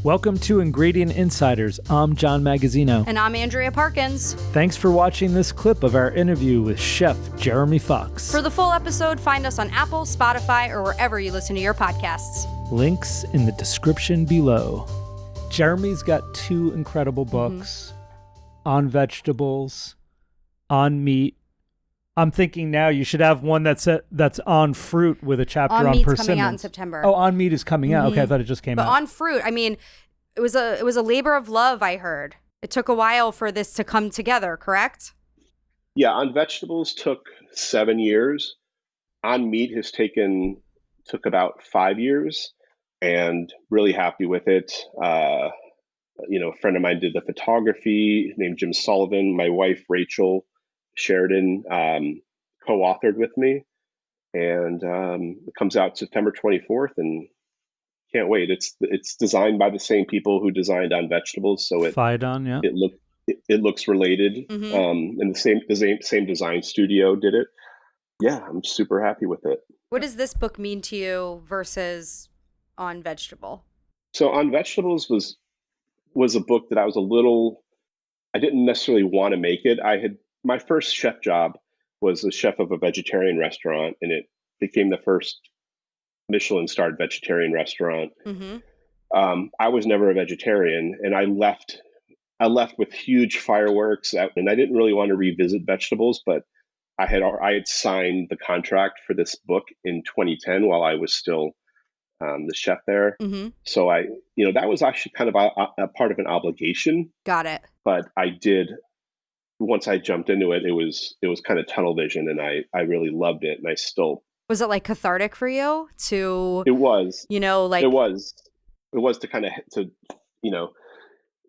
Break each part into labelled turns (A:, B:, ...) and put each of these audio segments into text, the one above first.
A: Welcome to Ingredient Insiders. I'm John Magazzino.
B: And I'm Andrea Parkins.
A: Thanks for watching this clip of our interview with Chef Jeremy Fox.
B: For the full episode, find us on Apple, Spotify, or wherever you listen to your podcasts.
A: Links in the description below. Jeremy's got two incredible books on vegetables, on meat. I'm thinking now you should have one that's on fruit with a chapter on
B: meat's
A: persimmons.
B: Coming out in September.
A: Oh, on meat is coming out. Okay, I thought it just came out.
B: But on fruit, I mean, it was a labor of love, I heard. It took a while for this to come together, correct?
C: Yeah, on vegetables took 7 years. On meat took about 5 years, and really happy with it. A friend of mine did the photography named Jim Sullivan. My wife, Rachel Sheridan, co-authored with me, and it comes out September 24th, and can't wait. It's designed by the same people who designed On Vegetables, so it looks related. And the same design studio did it. Yeah, I'm super happy with it.
B: What does this book mean to you versus On Vegetable?
C: So On Vegetables was a book that I didn't necessarily want to make it. My first chef job was the chef of a vegetarian restaurant, and it became the first Michelin-starred vegetarian restaurant. I was never a vegetarian, and I left with huge fireworks, and I didn't really want to revisit vegetables, but I had signed the contract for this book in 2010 while I was still the chef there. So that was actually kind of a part of an obligation.
B: Got it. But
C: once I jumped into it, it was kind of tunnel vision, and I really loved it, and I still.
B: Was it like cathartic for you to?
C: It was.
B: It
C: was to kind of to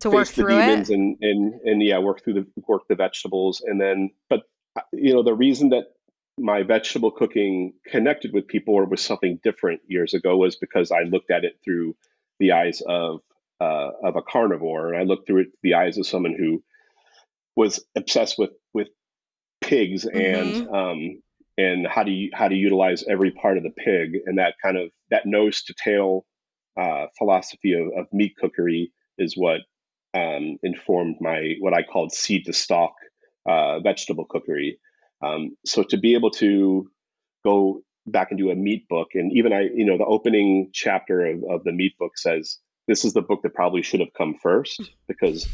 B: work
C: face the
B: through
C: demons
B: it
C: and work the vegetables, and then the reason that my vegetable cooking connected with people or was something different years ago was because I looked at it through the eyes of a carnivore, and I looked through it the eyes of someone who was obsessed with pigs and how to utilize every part of the pig, and that nose to tail philosophy of meat cookery is what informed what I called seed-to-stalk vegetable cookery. So to be able to go back and do a meat book, and even the opening chapter of the meat book says this is the book that probably should have come first, because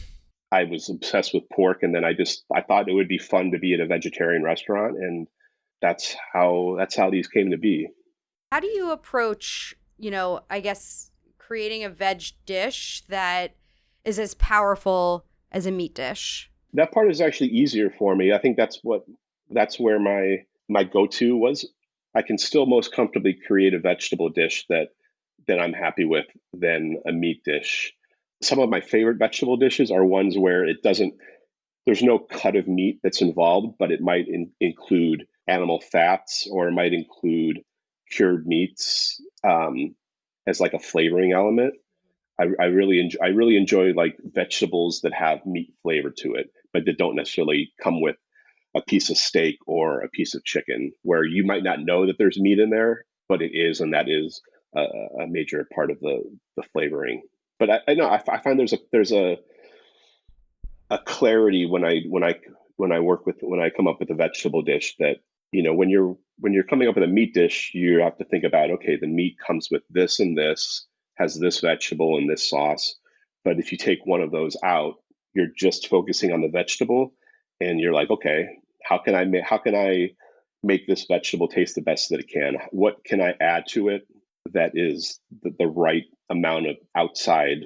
C: I was obsessed with pork, and then I thought it would be fun to be at a vegetarian restaurant, and that's how these came to be.
B: How do you approach, I guess, creating a veg dish that is as powerful as a meat dish?
C: That part is actually easier for me. I think that's where my go-to was. I can still most comfortably create a vegetable dish that I'm happy with than a meat dish. Some of my favorite vegetable dishes are ones where there's no cut of meat that's involved, but it might include animal fats, or it might include cured meats as like a flavoring element. I really enjoy like vegetables that have meat flavor to it, but that don't necessarily come with a piece of steak or a piece of chicken, where you might not know that there's meat in there, but it is, and that is a major part of the flavoring. But I know I find there's a clarity when I come up with a vegetable dish that, when you're coming up with a meat dish, you have to think about, okay, the meat comes with this and this, has this vegetable and this sauce. But if you take one of those out, you're just focusing on the vegetable, and you're like, okay, how can I make this vegetable taste the best that it can? What can I add to it that is the right amount of outside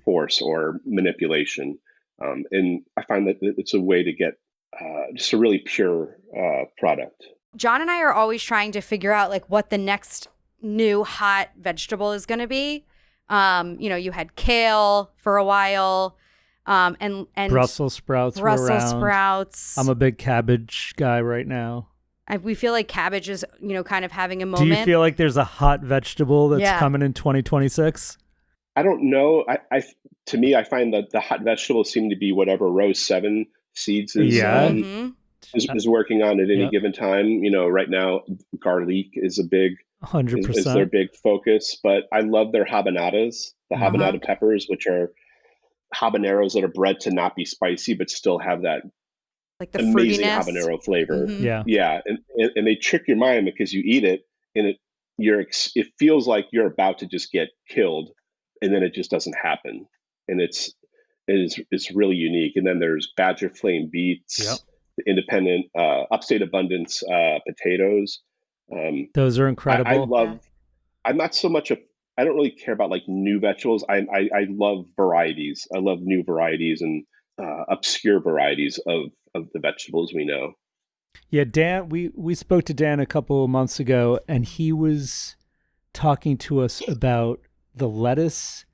C: force or manipulation? And I find that it's a way to get just a really pure product.
B: John and I are always trying to figure out like what the next new hot vegetable is going to be. You had kale for a while, and
A: Brussels sprouts.
B: Sprouts.
A: I'm a big cabbage guy right now.
B: We feel like cabbage is, kind of having a moment.
A: Do you feel like there's a hot vegetable that's coming in 2026?
C: I don't know. To me, I find that the hot vegetables seem to be whatever Row 7 Seeds is working on at any given time. Right now, garlic is a big is their
A: 100%.
C: big focus. But I love their habanadas, the
B: Uh-huh.
C: habanada peppers, which are habaneros that are bred to not be spicy, but still have that
B: Like the
C: amazing
B: fruitiness.
C: habanero flavor.
B: Mm-hmm.
A: Yeah.
C: Yeah, and they trick your mind because you eat it and it feels like you're about to just get killed, and then it just doesn't happen, and it's really unique. And then there's Badger Flame
A: Yep.
C: beets, the independent Upstate Abundance potatoes.
A: Those are
C: I
A: incredible.
B: Yeah.
C: love. I'm not so much a. I don't really care about like new vegetables. I love varieties. I love new varieties and obscure varieties of the vegetables we know.
A: Yeah, Dan, we spoke to Dan a couple of months ago, and he was talking to us about the lettuce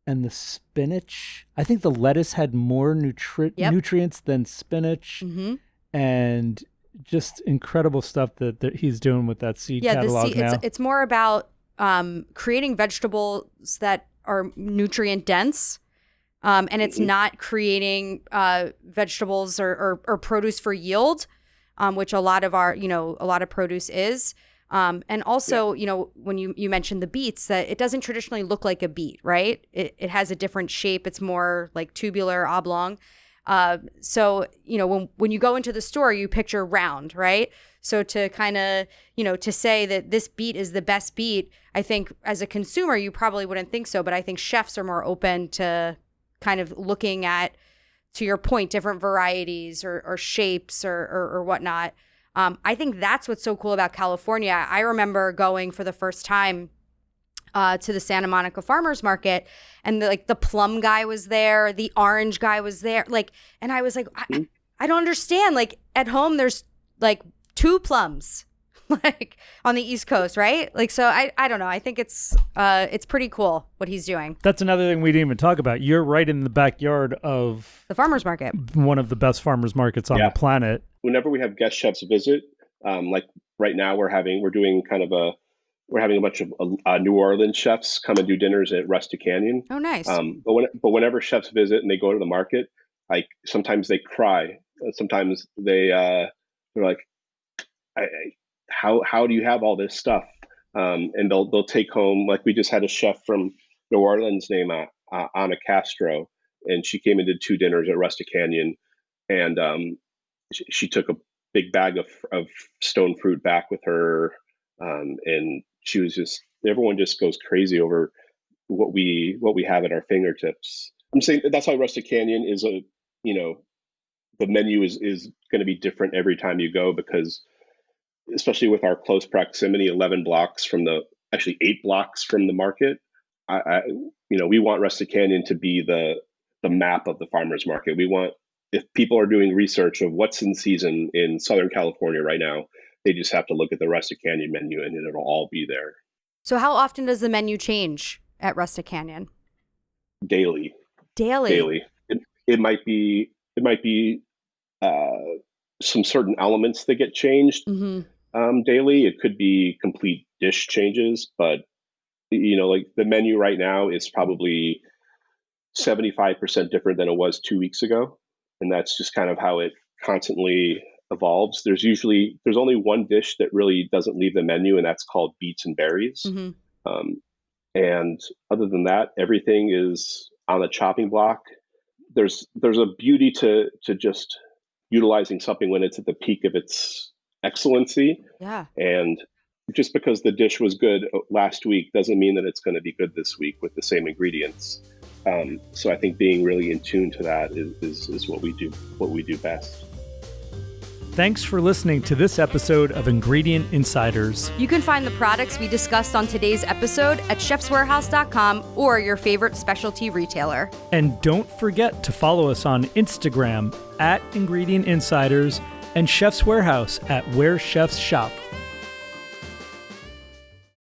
A: and the spinach. I think the lettuce had more
B: Yep.
A: nutrients than spinach,
B: Mm-hmm.
A: and just incredible stuff that he's doing with that seed
B: Yeah,
A: catalog now.
B: it's more about creating vegetables that are nutrient dense, and it's not creating vegetables or produce for yield, which a lot of produce is. And also, when you mentioned the beets, that it doesn't traditionally look like a beet, right? It has a different shape. It's more like tubular, oblong. So, when you go into the store, you picture round, right? So to kind of, to say that this beet is the best beet, I think as a consumer, you probably wouldn't think so. But I think chefs are more open to kind of looking at, to your point, different varieties or shapes or whatnot. I think that's what's so cool about California. I remember going for the first time to the Santa Monica Farmers Market, and the plum guy was there, the orange guy was there, and I was like, I don't understand. Like at home, there's like 2 plums, like on the East Coast, right? Like, so I don't know. I think it's pretty cool what he's doing.
A: That's another thing we didn't even talk about. You're right in the backyard of
B: The farmers market.
A: one of the best farmers markets on the planet.
C: Whenever we have guest chefs visit, like right now we're having a bunch of New Orleans chefs come and do dinners at Rustic Canyon.
B: Oh, nice.
C: But whenever chefs visit and they go to the market, like sometimes they cry. Sometimes they're like, how do you have all this stuff? And they'll take home, like we just had a chef from New Orleans named Anna Castro, and she came and did 2 dinners at Rustic Canyon, and she took a big bag of stone fruit back with her, and she was everyone just goes crazy over what we have at our fingertips. I'm saying that's why Rustic Canyon is the menu is going to be different every time you go, because especially with our close proximity, 11 blocks from actually 8 blocks from the market, we want Rustic Canyon to be the map of the farmers market. We want, if people are doing research of what's in season in Southern California right now, they just have to look at the Rustic Canyon menu and it'll all be there.
B: So how often does the menu change at Rustic Canyon?
C: Daily.
B: Daily.
C: It might be some certain elements that get changed daily. It could be complete dish changes, but like the menu right now is probably 75% different than it was 2 weeks ago, and that's just kind of how it constantly evolves. There's only one dish that really doesn't leave the menu, and that's called beets and berries. And other than that, everything is on the chopping block. There's a beauty to just utilizing something when it's at the peak of its excellency.
B: Yeah.
C: And just because the dish was good last week doesn't mean that it's going to be good this week with the same ingredients. So I think being really in tune to that is what we do best.
A: Thanks for listening to this episode of Ingredient Insiders.
B: You can find the products we discussed on today's episode at chefswarehouse.com or your favorite specialty retailer.
A: And don't forget to follow us on Instagram at Ingredient Insiders and Chef's Warehouse at Where Chefs Shop.